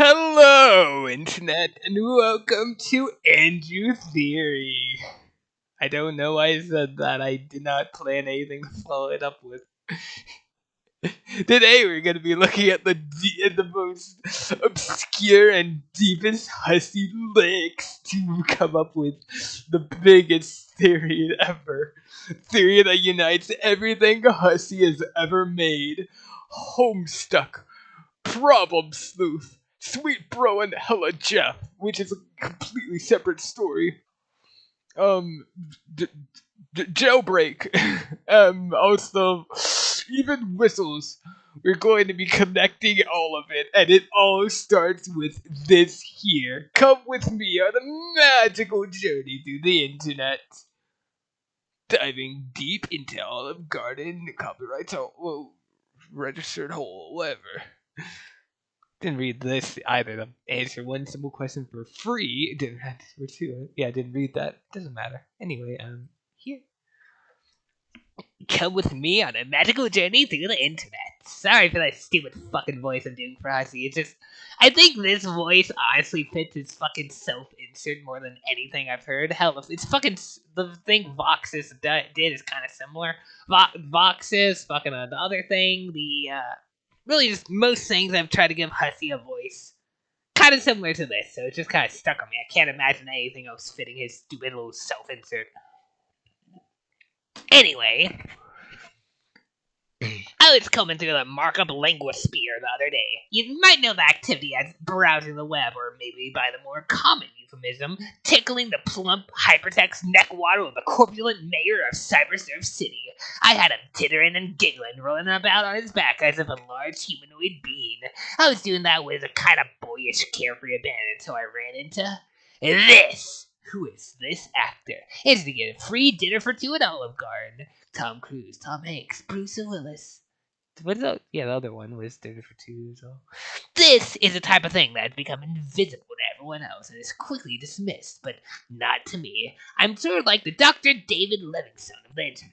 Hello, Internet, and welcome to Andrew Theory. I don't know why I said that. I did not plan anything to follow it up with. Today we're going to be looking at the most obscure and deepest hussy licks to come up with the biggest theory ever. Theory that unites everything hussy has ever made. Homestuck. Problem Sleuth, Sweet Bro, and Hella Jeff, which is a completely separate story. Um, Jailbreak, also, even Whistles. We're going to be connecting all of it, and it all starts with this here. Come with me on a magical journey through the internet. Diving deep into Olive Garden, copyrights, registered whole, whatever. Didn't read this either. The answer one simple question for free. Didn't answer two. Yeah, didn't read that. Doesn't matter. Anyway, here. Come with me on a magical journey through the internet. Sorry for that stupid fucking voice I'm doing for Ozzy. It's just, I think this voice honestly fits his fucking self-insert more than anything I've heard. Hell, it's fucking, the thing Vox's did is kind of similar. Vox's, fucking the other thing, really just most things I've tried to give Hussy a voice. Kind of similar to this, so it just kind of stuck on me. I can't imagine anything else fitting his stupid little self-insert. Anyway, I was coming through the markup linguosphere the other day. You might know the activity as browsing the web, or maybe by the more common euphemism, tickling the plump, hypertext neckwater of the corpulent mayor of Cybersurf City. I had him tittering and giggling, rolling about on his back as if a large humanoid being. I was doing that with a kind of boyish, carefree abandon until I ran into this. Who is this actor? It's to get a free dinner for two at Olive Garden. Tom Cruise, Tom Hanks, Bruce Willis. What's the other one was Dinner for Two as well. This is the type of thing that has become invisible to everyone else and is quickly dismissed, but not to me. I'm sort of like the Dr. David Livingstone of the internet.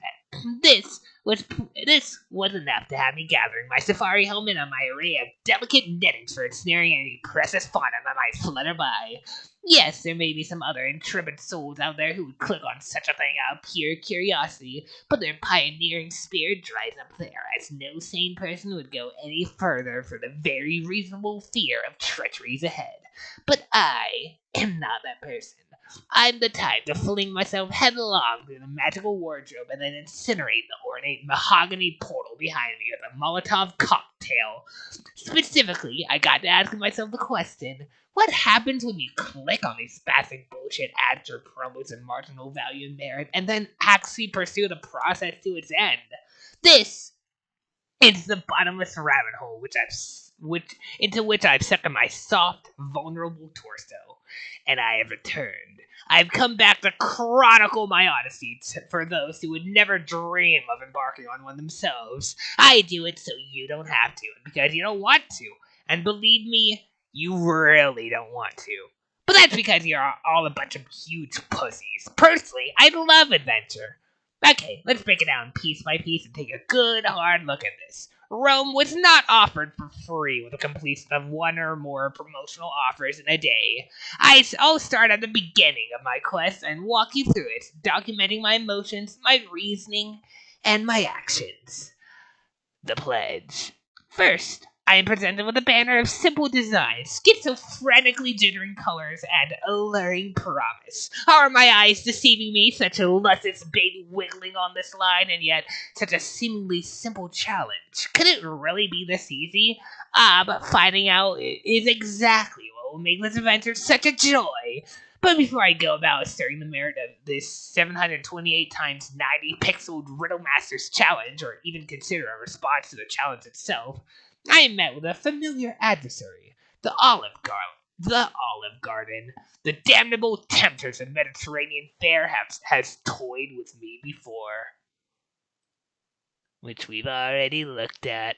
This was enough to have me gathering my safari helmet and my array of delicate nettings for ensnaring any precious fauna that might flutter by. Yes, there may be some other intrepid souls out there who would click on such a thing out of pure curiosity, but their pioneering spirit dries up there, as no sane person would go any further for the very reasonable fear of treacheries ahead. But I am not that person. I'm the type to fling myself headlong through the magical wardrobe and then incinerate the ornate mahogany portal behind me with a Molotov cocktail. Specifically, I got to ask myself the question, what happens when you click on these spastic bullshit ads or promos and marginal value and merit, and then actually pursue the process to its end? This is the bottomless rabbit hole into which I've sucked my soft, vulnerable torso, and I have returned. I've come back to chronicle my odyssey for those who would never dream of embarking on one themselves. I do it so you don't have to, and because you don't want to. And believe me, you really don't want to. But that's because you're all a bunch of huge pussies. Personally, I love adventure. Okay, let's break it down piece by piece and take a good, hard look at this. Rome was not offered for free with a completion of one or more promotional offers in a day. I'll start at the beginning of my quest and walk you through it, documenting my emotions, my reasoning, and my actions. The pledge. First, I am presented with a banner of simple design, schizophrenically jittering colors, and alluring promise. Are my eyes deceiving me? Such a luscious bait wiggling on this line, and yet such a seemingly simple challenge. Could it really be this easy? But finding out is exactly what will make this adventure such a joy. But before I go about asserting the merit of this 728 times 90 pixeled Riddle Masters challenge, or even consider a response to the challenge itself, I am met with a familiar adversary, the Olive Garden. The damnable tempters of Mediterranean fare has toyed with me before, which we've already looked at.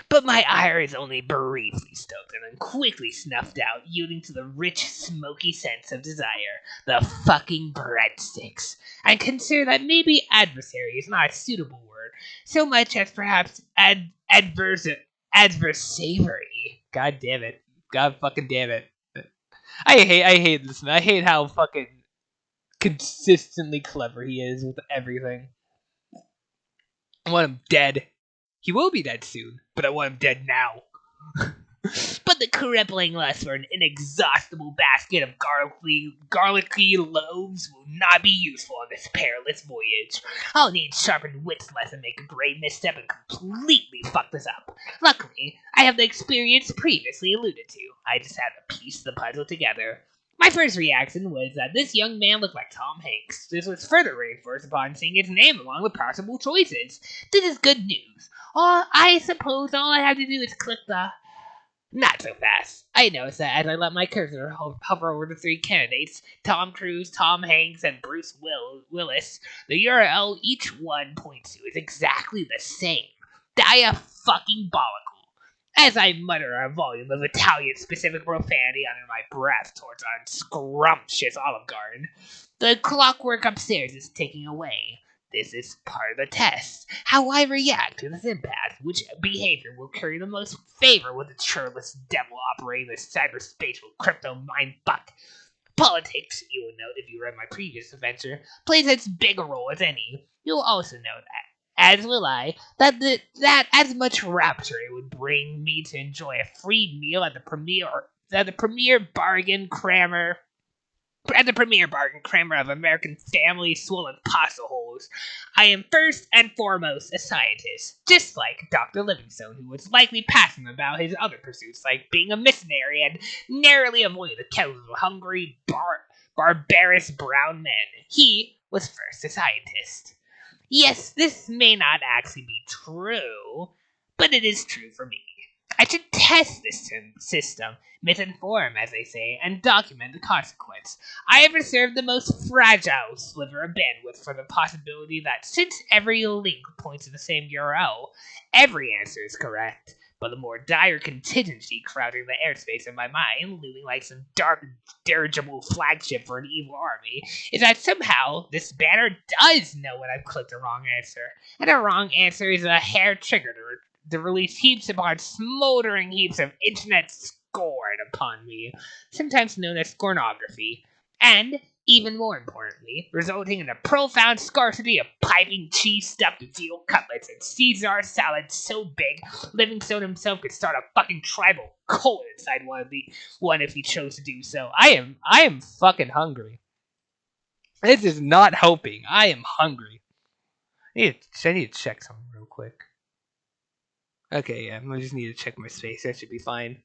But my ire is only briefly stoked and then quickly snuffed out, yielding to the rich, smoky sense of desire, the fucking breadsticks. I consider that maybe adversary is not a suitable word, so much as perhaps adversary. Adversary. God damn it. God fucking damn it. I hate this man. I hate how fucking consistently clever he is with everything. I want him dead. He will be dead soon, but I want him dead now. But the crippling lust for an inexhaustible basket of garlicky loaves will not be useful on this perilous voyage. I'll need sharpened wits less and make a grave misstep and completely fuck this up. Luckily, I have the experience previously alluded to. I just had to piece the puzzle together. My first reaction was that this young man looked like Tom Hanks. This was further reinforced upon seeing his name among the possible choices. This is good news. I suppose all I have to do is click the... Not so fast. I noticed that as I let my cursor hover over the three candidates, Tom Cruise, Tom Hanks, and Bruce Willis, the URL each one points to is exactly the same. Diafucking-bollical. As I mutter a volume of Italian-specific profanity under my breath towards our scrumptious Olive Garden, the clockwork upstairs is ticking away. This is part of the test. How I react to this impasse, which behavior will carry the most favor with the churlish devil operating this cyberspatial crypto mindfuck. Politics, you will note if you read my previous adventure, plays as big a role as any. You'll also know that, as will I, that as much rapture it would bring me to enjoy a free meal at the premier bargain crammer of American family swollen pasta holes. I am first and foremost a scientist, just like Dr. Livingstone, who was likely passionate about his other pursuits, like being a missionary and narrowly avoided the kettles of hungry, barbarous brown men. He was first a scientist. Yes, this may not actually be true, but it is true for me. I should test this system, misinform, as they say, and document the consequence. I have reserved the most fragile sliver of bandwidth for the possibility that since every link points to the same URL, every answer is correct. But the more dire contingency crowding the airspace in my mind, looming like some dark dirigible flagship for an evil army, is that somehow this banner does know when I've clicked the wrong answer, and a wrong answer is a hair trigger to release heaps upon smoldering heaps of internet scorn upon me, sometimes known as scornography, and, even more importantly, resulting in a profound scarcity of piping cheese-stuffed veal cutlets and Caesar salad so big Livingstone himself could start a fucking tribal cult inside one if he chose to do so. I am fucking hungry. This is not helping. I am hungry. I need to check something real quick. Okay, yeah, I just need to check my space. That should be fine.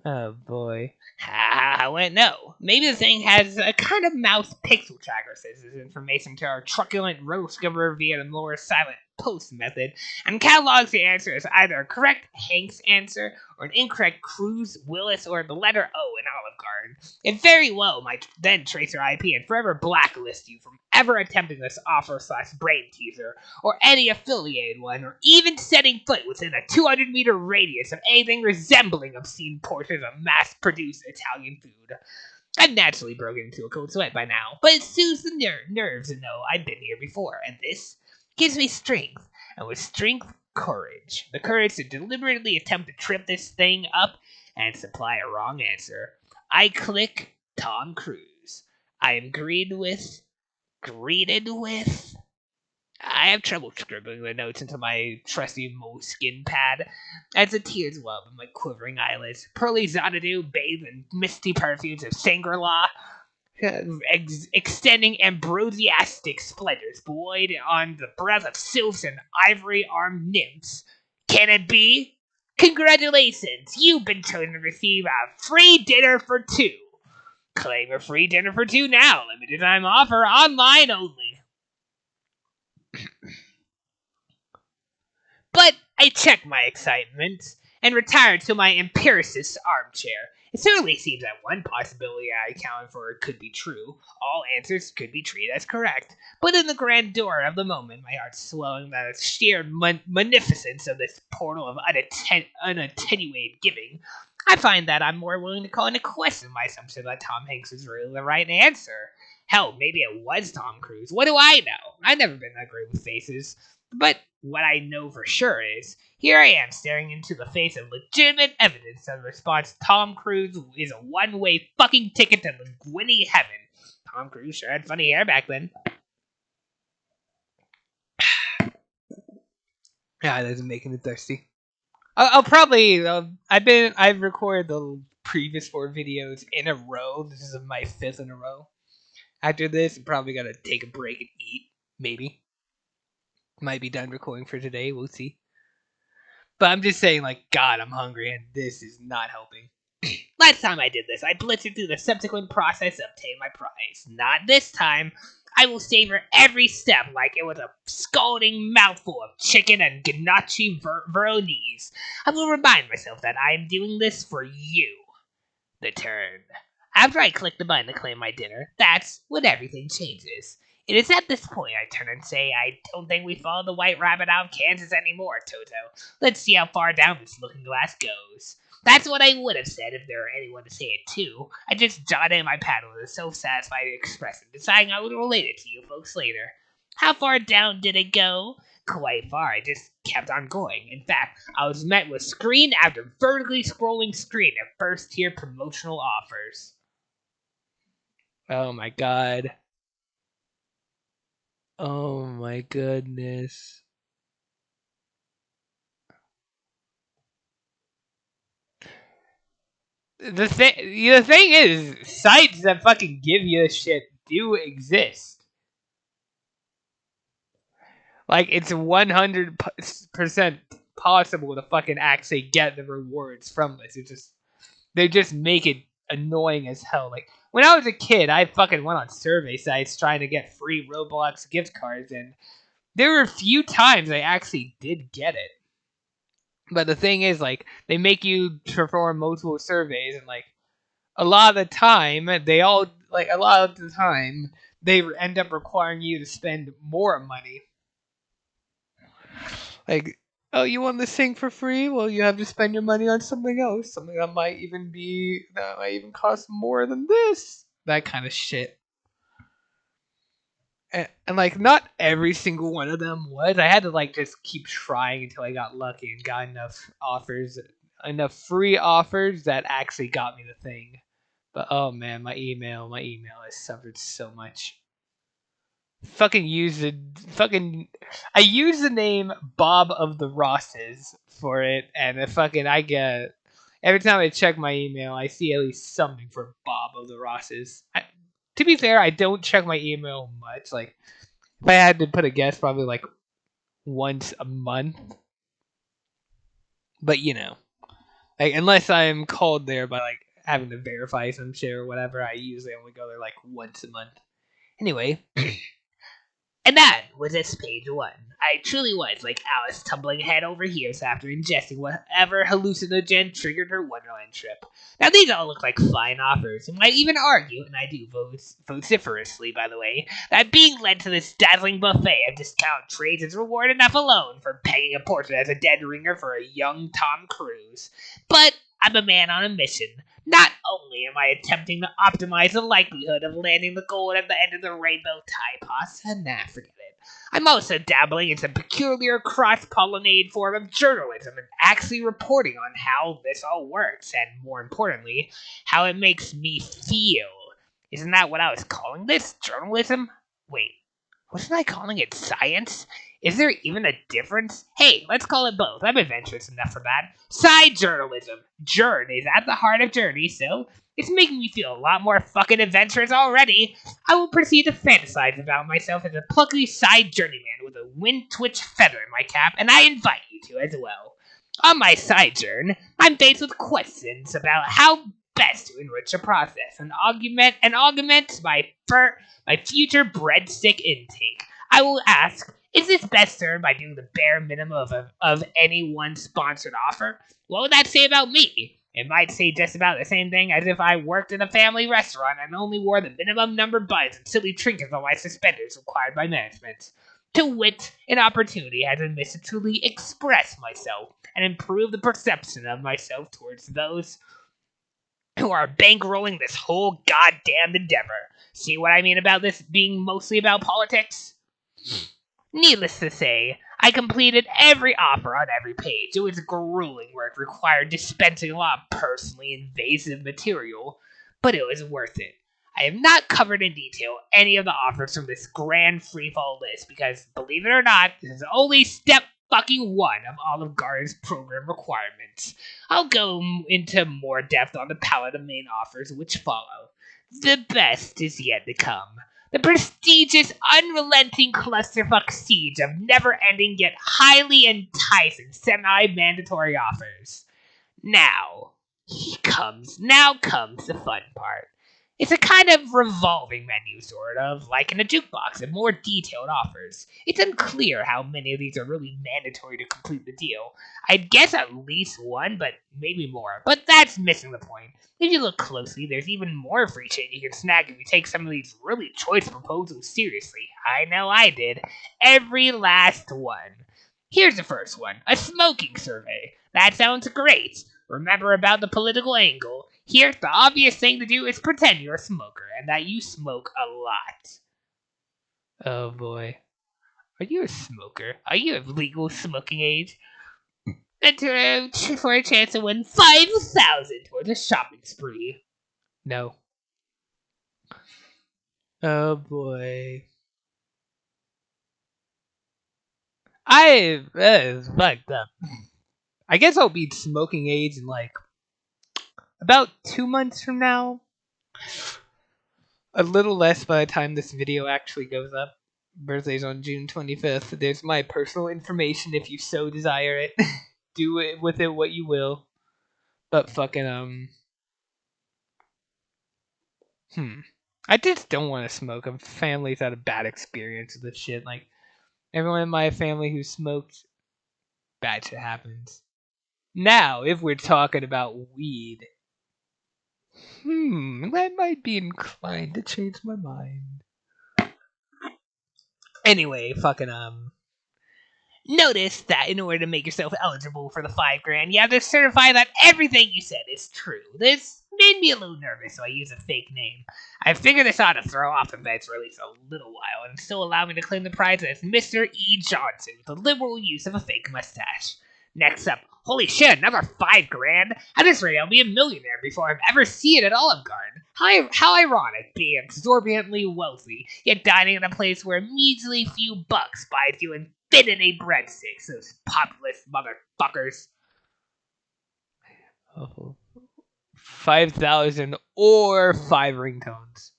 Oh boy. I wouldn't know. Maybe the thing has a kind of mouse pixel tracker, says this information to our truculent road skipper via the more silent post method, and catalogs the answer as either a correct Hanks answer or an incorrect Cruise, Willis, or the letter O in Olive Garden. It very well might then trace your IP and forever blacklist you from ever attempting this offer/brain teaser, or any affiliated one, or even setting foot within a 200-meter radius of anything resembling obscene portions of mass-produced Italian food. I'm naturally broken into a cold sweat by now, but it soothes the nerves to know I've been here before, and this gives me strength, and with strength, courage. The courage to deliberately attempt to trip this thing up and supply a wrong answer. I click Tom Cruise. I am greeted with... I have trouble scribbling the notes into my trusty moleskin pad as the tears well up in my quivering eyelids. Pearly Xanadu bathed in misty perfumes of Shangri-La, extending ambrosiastic splendors buoyed on the breath of sylphs and ivory-armed nymphs. Can it be? Congratulations! You've been chosen to receive a free dinner for two. Claim a free dinner for two now. Limited time offer, online only. But I checked my excitement and retired to my empiricist armchair. It certainly seems that one possibility I accounted for could be true. All answers could be treated as correct. But in the grandeur of the moment, my heart swelling at the sheer magnificence of this portal of unattenuated giving, I find that I'm more willing to call into question my assumption that Tom Hanks was really the right answer. Hell, maybe it was Tom Cruise. What do I know? I've never been that great with faces. But what I know for sure is, here I am staring into the face of legitimate evidence of the response Tom Cruise is a one-way fucking ticket to linguini heaven. Tom Cruise sure had funny hair back then. Yeah, that's making it thirsty. I've recorded the previous 4 videos in a row. This is my 5th in a row. After this, I'm probably gonna take a break and eat. Maybe. Might be done recording for today. We'll see. But I'm just saying, like, God, I'm hungry, and this is not helping. Last time I did this, I blitzed through the subsequent process of obtaining my prize. Not this time. I will savor every step like it was a scalding mouthful of chicken and gnocchi veronese. I will remind myself that I am doing this for you. The turn. After I click the button to claim my dinner, that's when everything changes. It is at this point I turn and say, I don't think we follow the white rabbit out of Kansas anymore, Toto. Let's see how far down this looking glass goes. That's what I would have said if there were anyone to say it to. I just jotted in my pad with a self-satisfied expression, deciding I would relate it to you folks later. How far down did it go? Quite far. I just kept on going. In fact, I was met with screen after vertically scrolling screen of first-tier promotional offers. Oh my god. Oh my goodness. The thing is, sites that fucking give you this shit do exist. Like, it's 100% possible to fucking actually get the rewards from this. They just make it annoying as hell. Like, when I was a kid, I fucking went on survey sites trying to get free Roblox gift cards, and there were a few times I actually did get it. But the thing is, like, they make you perform multiple surveys, and, like, a lot of the time, they end up requiring you to spend more money. Like, oh, you want this thing for free? Well, you have to spend your money on something else. Something that might even cost more than this. That kind of shit. And like, not every single one of them was. I had to, like, just keep trying until I got lucky and got enough free offers that actually got me the thing. But oh man, my email has suffered so much. I use the name Bob of the Rosses for it, and I get every time I check my email, I see at least something for Bob of the Rosses. To be fair, I don't check my email much. Like, if I had to put a guess, probably like once a month. But you know, like, unless I'm called there by like having to verify some shit or whatever, I usually only go there like once a month. Anyway. And that was its page 1. I truly was like Alice tumbling head over heels after ingesting whatever hallucinogen triggered her Wonderland trip. Now these all look like fine offers, and might even argue, and I do vociferously by the way, that being led to this dazzling buffet of discount trades is reward enough alone for pegging a portrait as a dead ringer for a young Tom Cruise. But I'm a man on a mission. Not only am I attempting to optimize the likelihood of landing the gold at the end of the rainbow tie pasta, nah, forget it. I'm also dabbling in some peculiar cross-pollinated form of journalism and actually reporting on how this all works, and more importantly, how it makes me feel. Isn't that what I was calling this? Journalism? Wait, wasn't I calling it science? Is there even a difference? Hey, let's call it both. I'm adventurous enough for that. Side journalism. Journ is at the heart of Journey, so it's making me feel a lot more fucking adventurous already. I will proceed to fantasize about myself as a plucky side journeyman with a wind twitch feather in my cap, and I invite you to as well. On my side journ, I'm faced with questions about how best to enrich the process and augment my future breadstick intake. I will ask, is this best served by doing the bare minimum of any one sponsored offer? What would that say about me? It might say just about the same thing as if I worked in a family restaurant and only wore the minimum number buttons and silly trinkets on my suspenders required by management. To wit, an opportunity has been missed to truly express myself and improve the perception of myself towards those who are bankrolling this whole goddamn endeavor. See what I mean about this being mostly about politics? Needless to say, I completed every offer on every page. It was grueling work, required dispensing a lot of personally invasive material, but it was worth it. I have not covered in detail any of the offers from this grand freefall list because, believe it or not, this is only step fucking one of Olive Garden's program requirements. I'll go into more depth on the palette of main offers which follow. The best is yet to come. The prestigious, unrelenting clusterfuck siege of never-ending yet highly enticing semi-mandatory offers. Now comes the fun part. It's a kind of revolving menu, sort of, like in a jukebox, and more detailed offers. It's unclear how many of these are really mandatory to complete the deal. I'd guess at least one, but maybe more. But that's missing the point. If you look closely, there's even more free shit you can snag if you take some of these really choice proposals seriously. I know I did. Every last one. Here's the first one. A smoking survey. That sounds great. Remember about the political angle. Here, the obvious thing to do is pretend you're a smoker and that you smoke a lot. Oh boy. Are you a smoker? Are you of legal smoking age? Enter for a chance to win 5,000 towards a shopping spree. No. Oh boy. That is fucked up. I guess I'll be smoking age in like about 2 months from now. A little less by the time this video actually goes up. Birthday's on June 25th. There's my personal information if you so desire it. Do it with it what you will. But fucking I just don't want to smoke. My family's had a bad experience with this shit. Like everyone in my family who smoked, bad shit happens. Now, if we're talking about weed, I might be inclined to change my mind. Anyway, notice that in order to make yourself eligible for the $5,000, you have to certify that everything you said is true. This made me a little nervous, so I used a fake name. I figured this ought to throw off the feds for at least a little while, and still allow me to claim the prize as Mr. E. Johnson with the liberal use of a fake mustache. Next up, holy shit, another $5,000? At this rate, I'll be a millionaire before I've ever seen it at Olive Garden. How ironic, being exorbitantly wealthy, yet dining in a place where a measly few bucks buys you infinity breadsticks, those populist motherfuckers. Oh, 5,000 or 5 ringtones.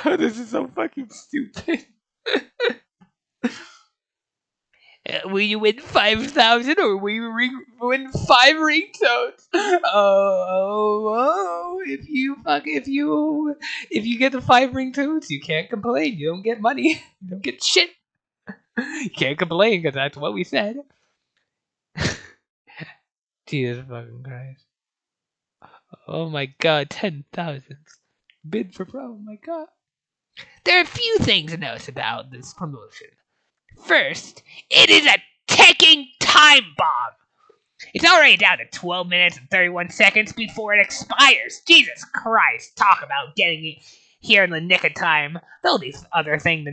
Oh, this is so fucking stupid. Will you win 5,000 or will you win 5 ringtones? Oh! If you get the 5 ringtones, you can't complain. You don't get money. You don't get shit. You can't complain because that's what we said. Jesus fucking Christ! Oh my God, 10,000 bid for pro. Oh my God. There are a few things to notice about this promotion. First, it is a ticking time bomb. It's already down to 12 minutes and 31 seconds before it expires. Jesus Christ, talk about getting it here in the nick of time. The other thing,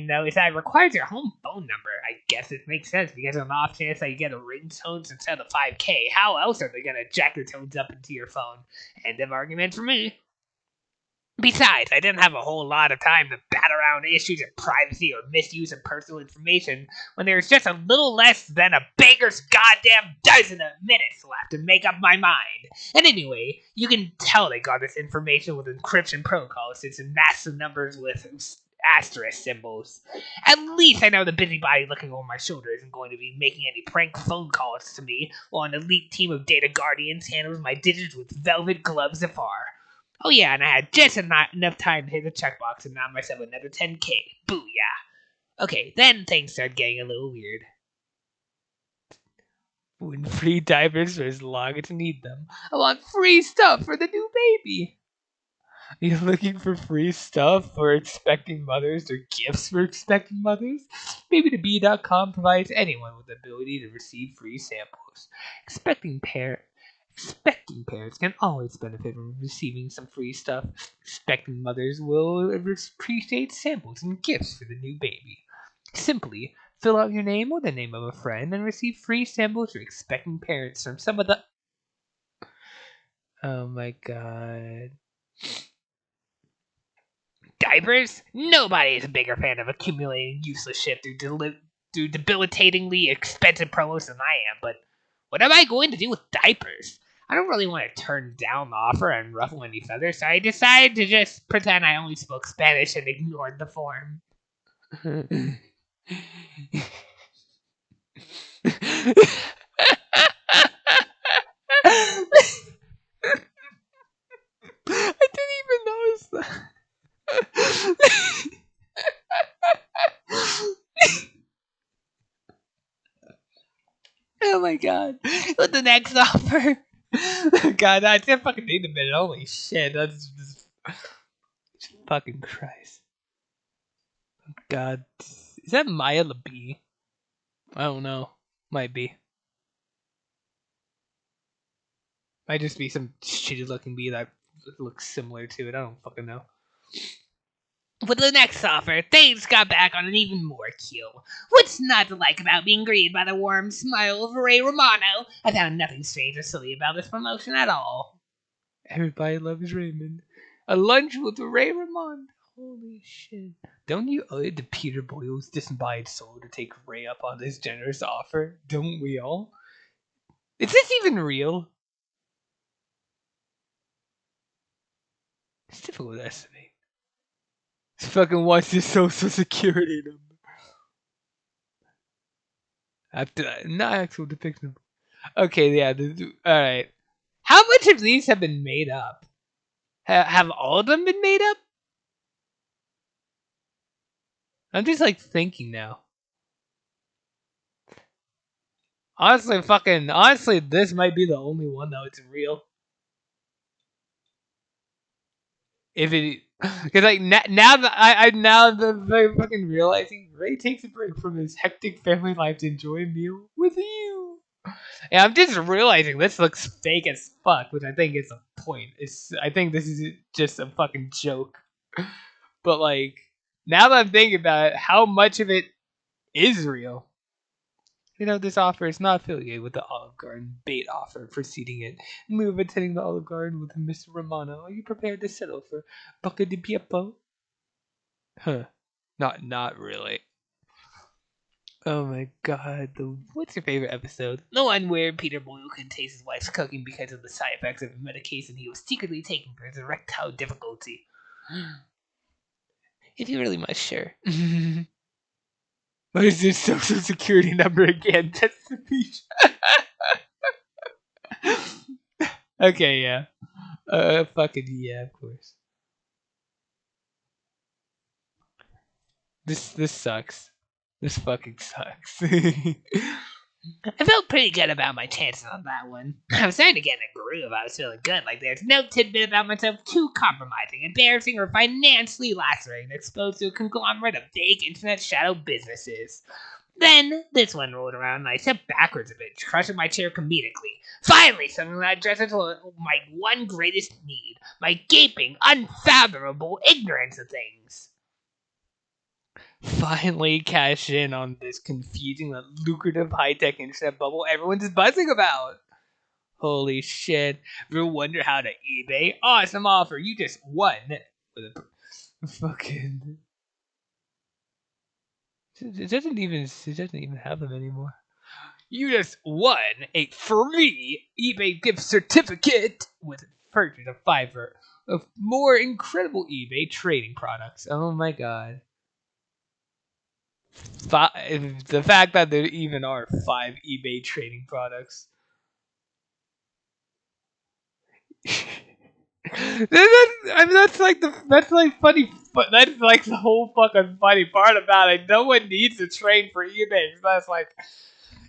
though, is that it requires your home phone number. I guess it makes sense because on the off chance that you get a ringtones instead of the 5K, how else are they going to jack your tones up into your phone? End of argument for me. Besides, I didn't have a whole lot of time to bat around issues of privacy or misuse of personal information when there's just a little less than a baker's goddamn dozen of minutes left to make up my mind. And anyway, you can tell they got this information with encryption protocols since it masks the numbers with asterisk symbols. At least I know the busybody looking over my shoulder isn't going to be making any prank phone calls to me while an elite team of data guardians handles my digits with velvet gloves afar. Oh yeah, and I had just enough time to hit the checkbox and knock myself another 10K. Booyah. Okay, then things started getting a little weird. Win free diapers for as long as you need them. I want free stuff for the new baby. You're looking for free stuff for expecting mothers or gifts for expecting mothers? Babytobee.com provides anyone with the ability to receive free samples. Expecting parents can always benefit from receiving some free stuff. Expecting mothers will appreciate samples and gifts for the new baby. Simply fill out your name or the name of a friend and receive free samples for expecting parents from some of the. Oh my god. Diapers? Nobody is a bigger fan of accumulating useless shit through debilitatingly expensive promos than I am, but what am I going to do with diapers? I don't really want to turn down the offer and ruffle any feathers, so I decided to just pretend I only spoke Spanish and ignored the form. I didn't even notice that. Oh my god. With the next offer. God, I just fucking need a minute. Holy shit. That's just. Fucking Christ. God. Is that Maya LeBee? I don't know. Might be. Might just be some shitty looking bee that looks similar to it. I don't fucking know. With the next offer, things got back on an even more keel. What's not to like about being greeted by the warm smile of Ray Romano? I found nothing strange or silly about this promotion at all. Everybody loves Raymond. A lunch with Ray Romano. Holy shit. Don't you owe it to Peter Boyle's disembodied soul to take Ray up on this generous offer? Don't we all? Is this even real? It's difficult to estimate. Let's fucking watch this social security number. After not actual depiction. Okay, yeah. Alright. How much of these have been made up? Have all of them been made up? I'm just like thinking now. Honestly, this might be the only one that's real. If it, because like now that I'm fucking realizing Ray takes a break from his hectic family life to enjoy a meal with you. And I'm just realizing this looks fake as fuck, which I think is a point. I think this is just a fucking joke. But like now that I'm thinking about it, how much of it is real? This offer is not affiliated with the Olive Garden bait offer preceding it. In lieu of attending the Olive Garden with Mr. Romano, are you prepared to settle for Bucca di Piepo? Huh. Not really. Oh my god. What's your favorite episode? The one where Peter Boyle can taste his wife's cooking because of the side effects of a medication he was secretly taking for his erectile difficulty. If you really must, sure. What is this social security number again? That's the beach. Okay, yeah. Fucking yeah, of course. This sucks. This fucking sucks. I felt pretty good about my chances on that one. I was starting to get in a groove. I was feeling good. Like there's no tidbit about myself too compromising, embarrassing, or financially lacerating, exposed to a conglomerate of vague internet shadow businesses. Then this one rolled around and I stepped backwards a bit, crushing my chair comedically. Finally, something that addresses my one greatest need: my gaping, unfathomable ignorance of things. Finally cash in on this confusing and lucrative high-tech internet bubble everyone's buzzing about. Holy shit. Ever wonder how to eBay? Awesome offer. You just won. With a fucking... It doesn't even have them anymore. You just won a free eBay gift certificate with purchase of Fiverr of more incredible eBay trading products. Oh my god. The fact that there even are 5 eBay trading products. That's like funny, but that's like the whole fucking funny part about it. No one needs to train for eBay. That's like,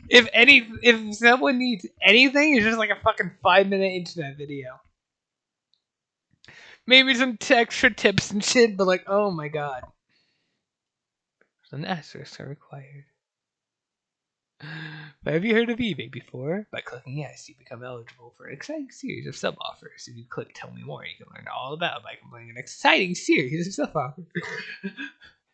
if someone needs anything, it's just like a fucking 5-minute internet video. maybe some extra tips and shit, but like, oh my god. Some asterisks are required. But have you heard of eBay before? By clicking yes, you become eligible for an exciting series of sub-offers. If you click tell me more, you can learn all about it by completing an exciting series of sub-offers.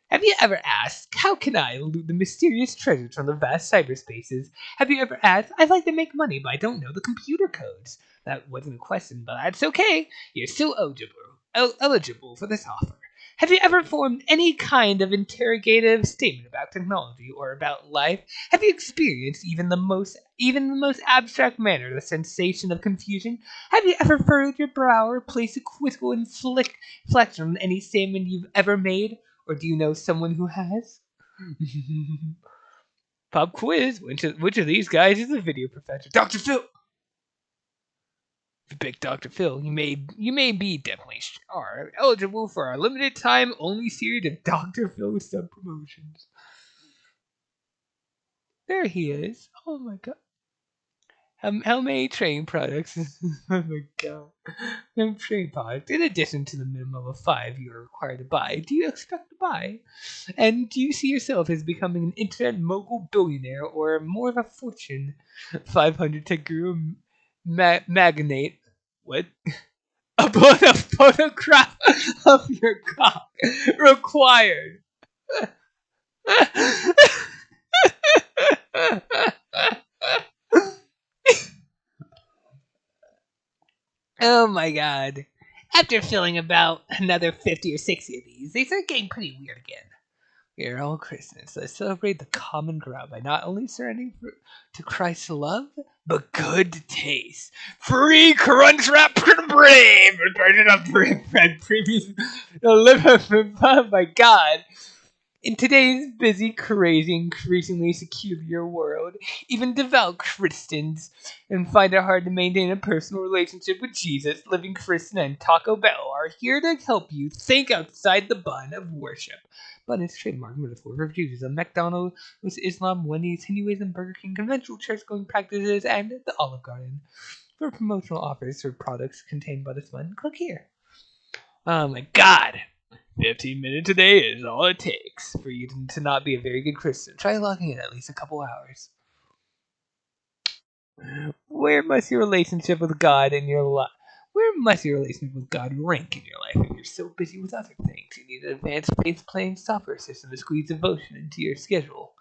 Have you ever asked, how can I loot the mysterious treasures from the vast cyberspaces? Have you ever asked, I'd like to make money, but I don't know the computer codes? That wasn't a question, but that's okay. You're still eligible for this offer. Have you ever formed any kind of interrogative statement about technology or about life? Have you experienced even the most abstract manner the sensation of confusion? Have you ever furrowed your brow or placed a quizzical inflection on any statement you've ever made? Or do you know someone who has? Pop quiz. Which of these guys is a video professor? Dr. Phil. If you pick Dr. Phil, you may be definitely are eligible for our limited time only series of Dr. Phil sub promotions. There he is. Oh my god. How many training products? Oh my god. Training products, in addition to the minimum of 5 you are required to buy, do you expect to buy? And do you see yourself as becoming an internet mogul billionaire or more of a Fortune 500 tech guru magnate? What? Upload a photograph of your cock required. Oh my god. After filling about another 50 or 60 of these, they start getting pretty weird again. We are all Christians, so let's celebrate the common ground by not only surrendering to Christ's love, but good taste. Free crunch wrap brave version of bread previously delivered by God. In today's busy, crazy, increasingly secure world, even devout Christians find it hard to maintain a personal relationship with Jesus. Living Christian and Taco Bell are here to help you think outside the bun of worship. Bun is trademark metaphor for Judaism, McDonald's, Islam, Wendy's, Hinduism, Burger King, conventional church-going practices, and the Olive Garden. For promotional offers for products contained by this bun, click here. Oh my god! 15 minutes a day is all it takes for you to not be a very good Christian. Try logging in at least a couple hours. Where must your relationship with God rank in your life if you're so busy with other things? You need an advanced faith-playing software system to squeeze devotion into your schedule.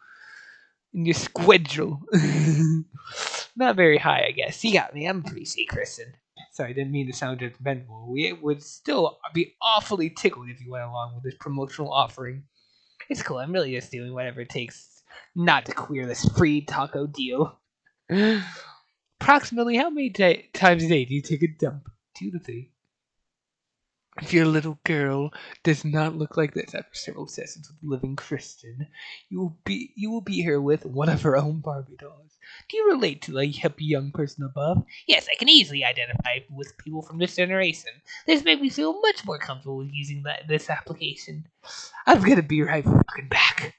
Not very high, I guess. You got me. I'm a pretty safe Christian. Sorry, I didn't mean to sound judgmental. We would still be awfully tickled if you went along with this promotional offering. It's cool. I'm really just doing whatever it takes not to queer this free taco deal. Approximately how many times a day do you take a dump? 2 to 3. If your little girl does not look like this after several sessions with Living Christian, you will be here with one of her own Barbie dolls. Do you relate to the hippie young person above? Yes, I can easily identify with people from this generation. This made me feel much more comfortable with using this application. I'm gonna be right fucking back.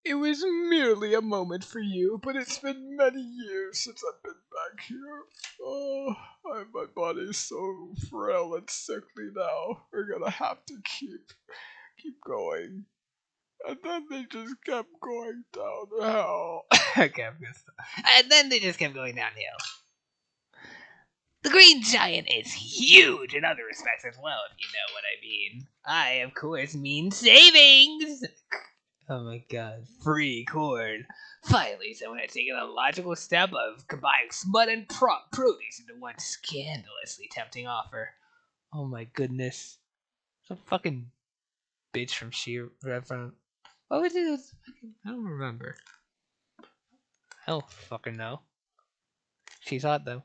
It was merely a moment for you, but it's been many years since I've been back here. Oh, my body's so frail and sickly now. We're gonna have to keep going. And then they just kept going downhill. Okay, I'm gonna stop. And then they just kept going downhill. The Green Giant is huge in other respects as well, if you know what I mean. I, of course, mean savings! Oh my god. Free corn. Finally, someone had taken the logical step of combining smut and produce into one scandalously tempting offer. Oh my goodness. Some fucking bitch from Reverend. What was it? I don't remember. I don't fucking know. She's hot though.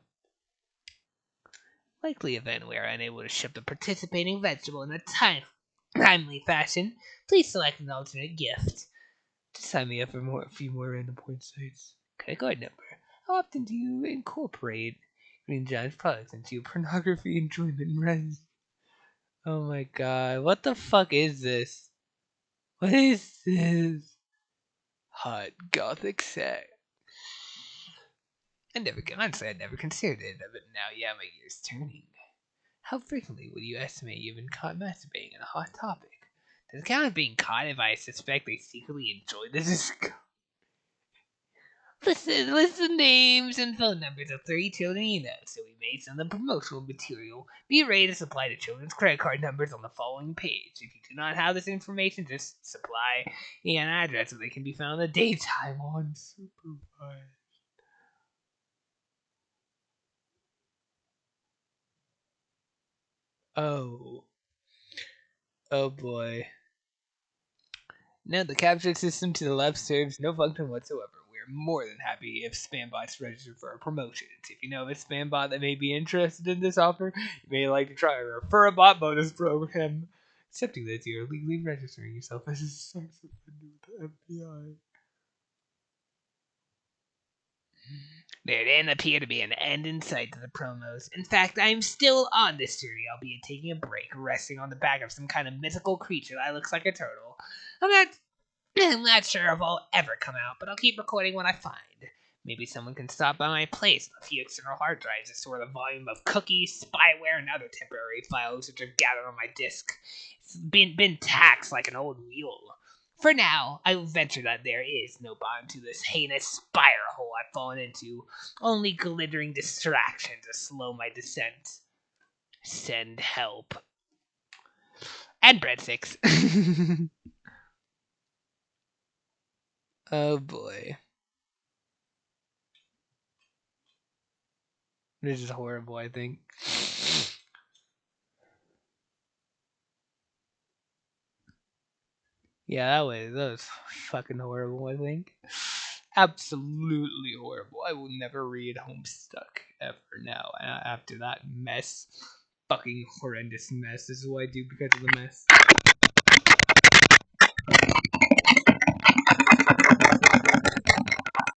Likely event we are unable to ship the participating vegetable in a timely fashion. Please select an alternate gift. Just sign me up for a few more random point sites. Card number. How often do you incorporate Green Giant's products into your pornography enjoyment rest? Oh my god, what the fuck is this? What is this? Hot gothic sex. Honestly, I never considered it, but now, yeah, my ears turning. How frequently would you estimate you've been caught masturbating in a hot topic? Does it count as being caught if I suspect they secretly enjoy this? List the names and phone numbers of 3 children you know, so we may send them promotional material. Be ready to supply the children's credit card numbers on the following page. If you do not have this information, just supply an address so they can be found in the daytime unsupervised. Oh. Oh boy. No, the capture system to the left serves no function whatsoever. We're more than happy if spam bots register for our promotions. If you know of a spam bot that may be interested in this offer, you may like to try our Refer a Bot bonus program. Accepting that you're legally registering yourself as a sex offender with the FBI. There didn't appear to be an end in sight to the promos. In fact, I am still on this journey, albeit taking a break, resting on the back of some kind of mythical creature that looks like a turtle. I'm not sure if I'll ever come out, but I'll keep recording what I find. Maybe someone can stop by my place with a few external hard drives to store the volume of cookies, spyware, and other temporary files which have gathered on my disk. It's been taxed like an old mule. For now, I will venture that there is no bottom to this heinous spiral hole I've fallen into, only glittering distraction to slow my descent. Send help. And breadsticks. Oh boy. This is horrible, I think. Yeah, that was fucking horrible, I think. Absolutely horrible. I will never read Homestuck ever now. After that mess. Fucking horrendous mess. This is what I do because of the mess.